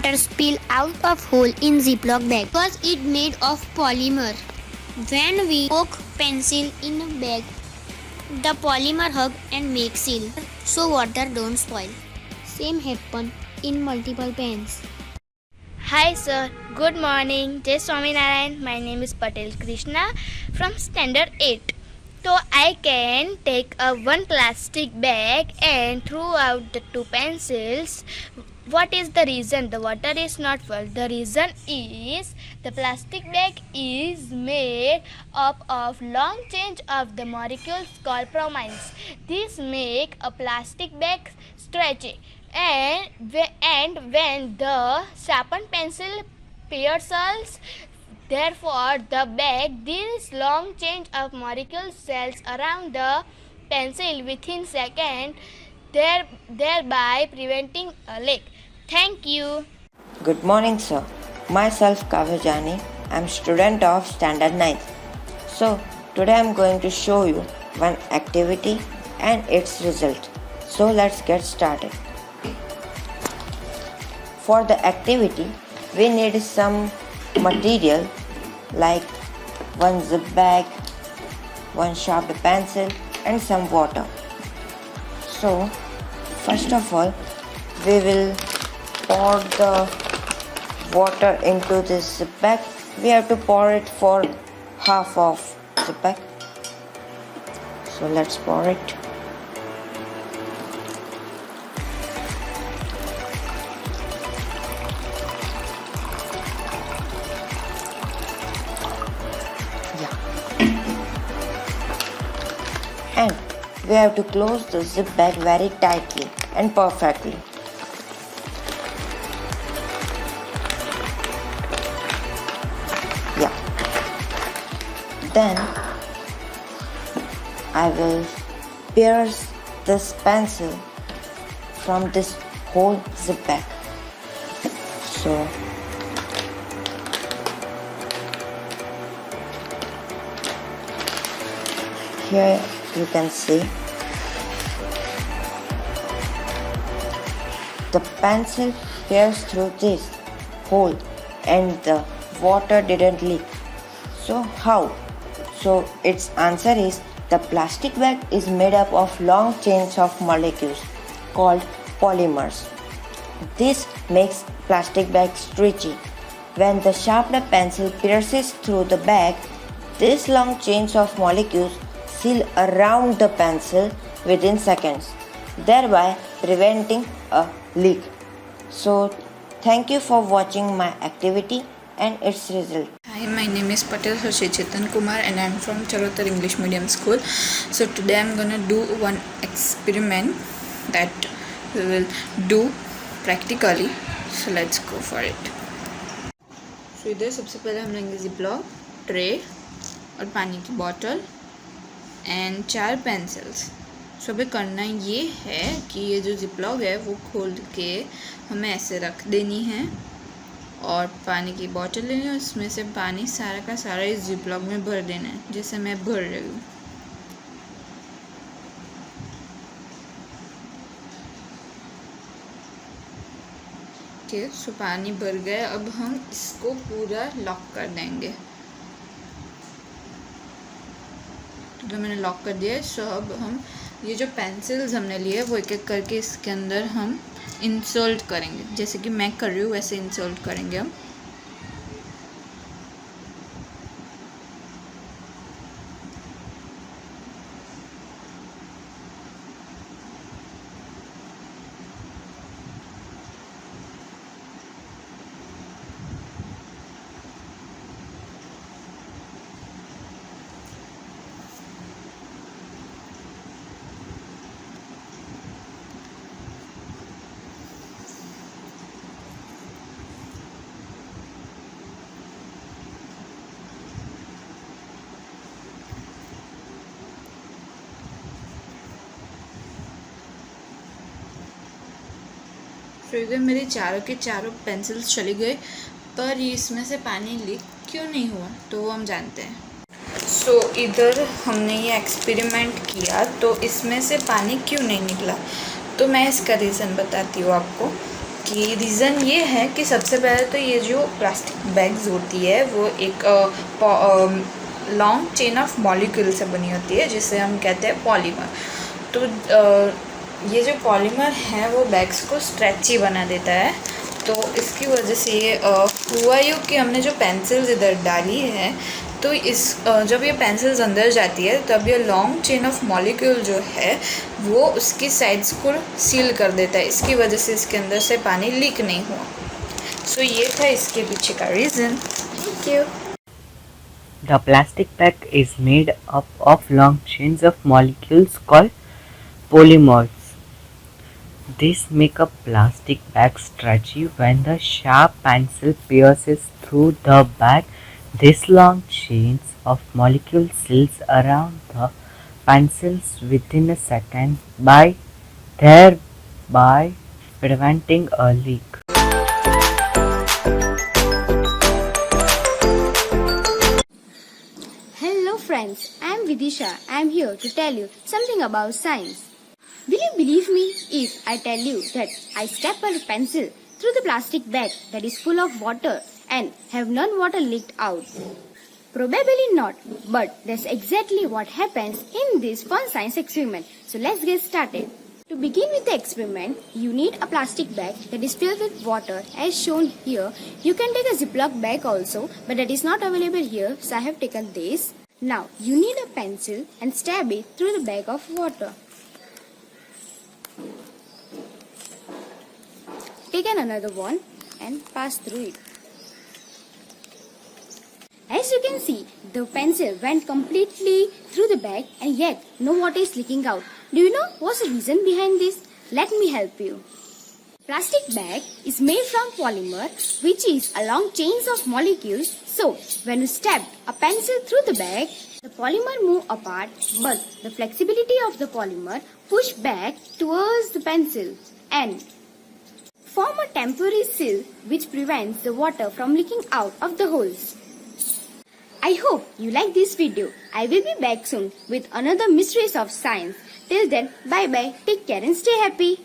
water spill out of hole in Ziploc bag because it made of polymer. When we poke pencil in a bag, the polymer hug and make seal so water don't spoil. Same happen in multiple pens. Hi sir, good morning. Jai Swaminarayan. My name is Patel Krishna from standard 8. So I can take a one plastic bag and throw out the two pencils. What is the reason? The water is not full. The reason is the plastic bag is made up of long chain of the molecules called promines. This make a plastic bag stretchy. And when the sharpened pencil pierces, therefore the bag, this long chain of molecules cells around the pencil within second, thereby preventing a leak. Thank you. Good morning, sir. Myself Kavajani. I'm student of standard 9th. So today I'm going to show you one activity and its result. So let's get started. For the activity, we need some material like one zip bag, one sharp pencil and some water. So first of all, we will pour the water into this zip bag. We have to pour it for half of zip bag. So let's pour it. And we have to close the zip bag very tightly and perfectly. Yeah. Then I will pierce this pencil from this whole zip bag. So here you can see the pencil pierced through this hole and the water didn't leak. So how? So its answer is the plastic bag is made up of long chains of molecules called polymers. This makes plastic bag stretchy. When the sharpened pencil pierces through the bag, these long chains of molecules seal around the pencil within seconds, thereby preventing a leak. So thank you for watching my activity and its result. Hi, my name is Patel Harshit Chetan Kumar and I am from Charotar English Medium School. So today I am gonna do one experiment that we will do practically. So let's go for it. So इधर सबसे पहले हम लेंगे ziplock tray और पानी की bottle and 4 pencils. सो अभी करना ये है कि ये जो जिपलॉक है वो खोल के हमें ऐसे रख देनी है और पानी की बॉटल लेनी है. उसमें से पानी सारा का सारा इस जिपलॉक में भर देना है, जैसे मैं भर रही हूँ. ठीक, सो पानी भर गया. अब हम इसको पूरा लॉक कर देंगे. तो मैंने लॉक कर दिया है. सो अब हम ये जो पेंसिल्स हमने लिए वो एक एक करके इसके अंदर हम इंसर्ट करेंगे. जैसे कि मैं कर रही हूँ वैसे इंसर्ट करेंगे हम. तो इधर मेरे चारों के चारों पेंसिल्स चले गए, पर इसमें से पानी लीक क्यों नहीं हुआ तो वो हम जानते हैं. सो इधर हमने ये एक्सपेरिमेंट किया तो इसमें से पानी क्यों नहीं निकला, तो मैं इसका रीज़न बताती हूँ आपको. कि रीज़न ये है कि सबसे पहले तो ये जो प्लास्टिक बैग्स होती है वो एक लॉन्ग चेन ऑफ मॉलिक्यूल से बनी होती है जिसे हम कहते हैं पॉलीमर। तो ये जो पॉलीमर है वो बैग्स को स्ट्रेची बना देता है। तो इसकी वजह से ये हुआ यूँ कि हमने जो पेंसिल्स इधर डाली है तो जब ये पेंसिल्स अंदर जाती है तब ये लॉन्ग चेन ऑफ मॉलिक्यूल जो है वो उसकी साइड्स को सील कर देता है। इसकी वजह से इसके अंदर से पानी लीक नहीं हुआ। सो ये था इसके पीछे का reason. Thank you. The plastic bag is made up of long chains of molecules called polymers. These make a plastic bag stretchy when the sharp pencil pierces through the bag. These long chains of molecules seals around the pencils within a second, thereby preventing a leak. Hello friends, I am Vidisha. I am here to tell you something about science. Will you believe me if I tell you that I step a pencil through the plastic bag that is full of water and have none water leaked out? Probably not, but that's exactly what happens in this fun science experiment. So let's get started. To begin with the experiment, you need a plastic bag that is filled with water as shown here. You can take a Ziploc bag also, but that is not available here, so I have taken this. Now, you need a pencil and stab it through the bag of water. Take another one and pass through it. As you can see, the pencil went completely through the bag and yet no water is leaking out. Do you know what's the reason behind this? Let me help you. Plastic bag is made from polymer, which is a long chains of molecules. So, when you stab a pencil through the bag, the polymer move apart, but the flexibility of the polymer push back towards the pencil and form a temporary seal which prevents the water from leaking out of the holes. I hope you like this video. I will be back soon with another mysteries of science. Till then, bye bye, take care and stay happy.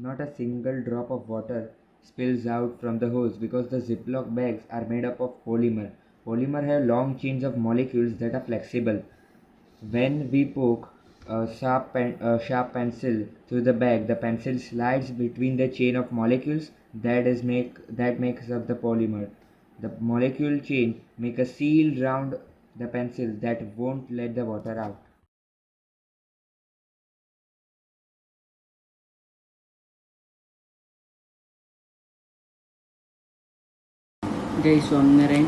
Not a single drop of water spills out from the hose because the Ziploc bags are made up of polymer. Polymer have long chains of molecules that are flexible. When we poke a sharp pencil through the bag, the pencil slides between the chain of molecules that makes up the polymer. The molecule chain make a seal round the pencil that won't let the water out. Jai Swaminarayan.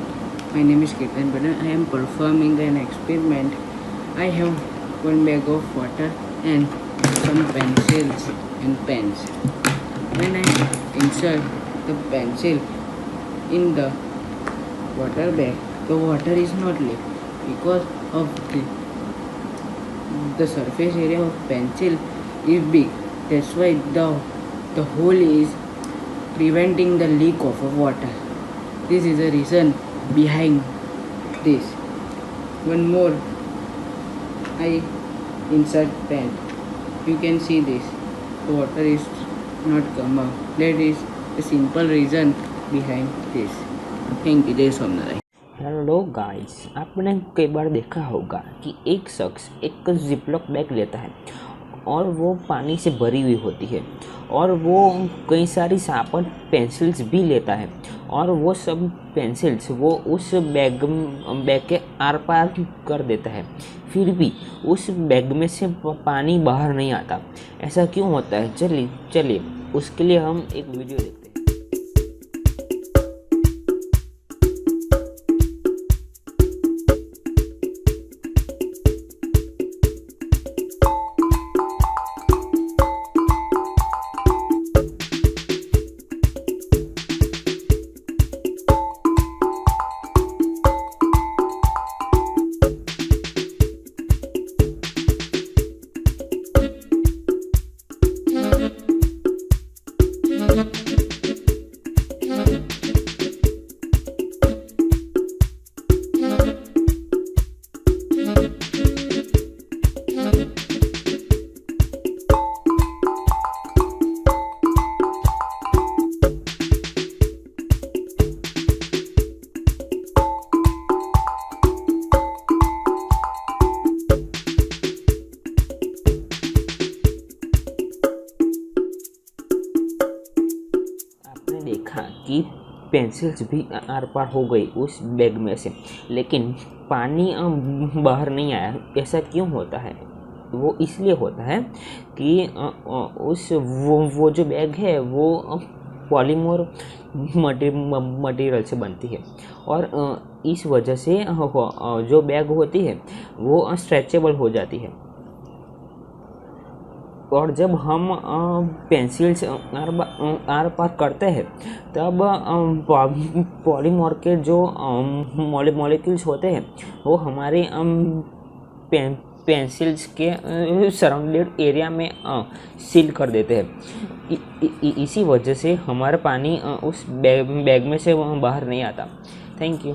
My name is Ketan Badan. I am performing an experiment. I have one bag of water and some pencils and pens. When I insert the pencil in the water bag, the water is not leak because of the surface area of pencil is big. That's why the hole is preventing the leak of water. This is the reason behind this. One more, I insert pen. You can see this. The water is not come out. That is the simple reason behind this. Thank you. Jai Swaminarayan. Hello guys, आपने कई बार देखा होगा कि एक शख्स एक ziplock bag लेता है और वो पानी से भरी हुई होती है और वो कई सारी शार्पन पेंसिल्स भी लेता है और वो सब पेंसिल्स वो उस बैग के आर पार कर देता है, फिर भी उस बैग में से पानी बाहर नहीं आता। ऐसा क्यों होता है? चलिए उसके लिए हम एक वीडियो देखते हैं। आपने देखा कि पेंसिल्स भी आर पार हो गई उस बैग में से, लेकिन पानी बाहर नहीं आया। ऐसा क्यों होता है? वो इसलिए होता है कि वो जो बैग है वो पॉलीमर मटेरियल से बनती है, और इस वजह से जो बैग होती है वो स्ट्रेचेबल हो जाती है। और जब हम पेंसिल्स आर पार करते हैं तब पॉलीमर के जो मॉलिक्यूल्स होते हैं वो हमारे पेंसिल्स के सराउंडेड एरिया में सील कर देते हैं। इसी वजह से हमारा पानी उस बैग में से बाहर नहीं आता। Thank you.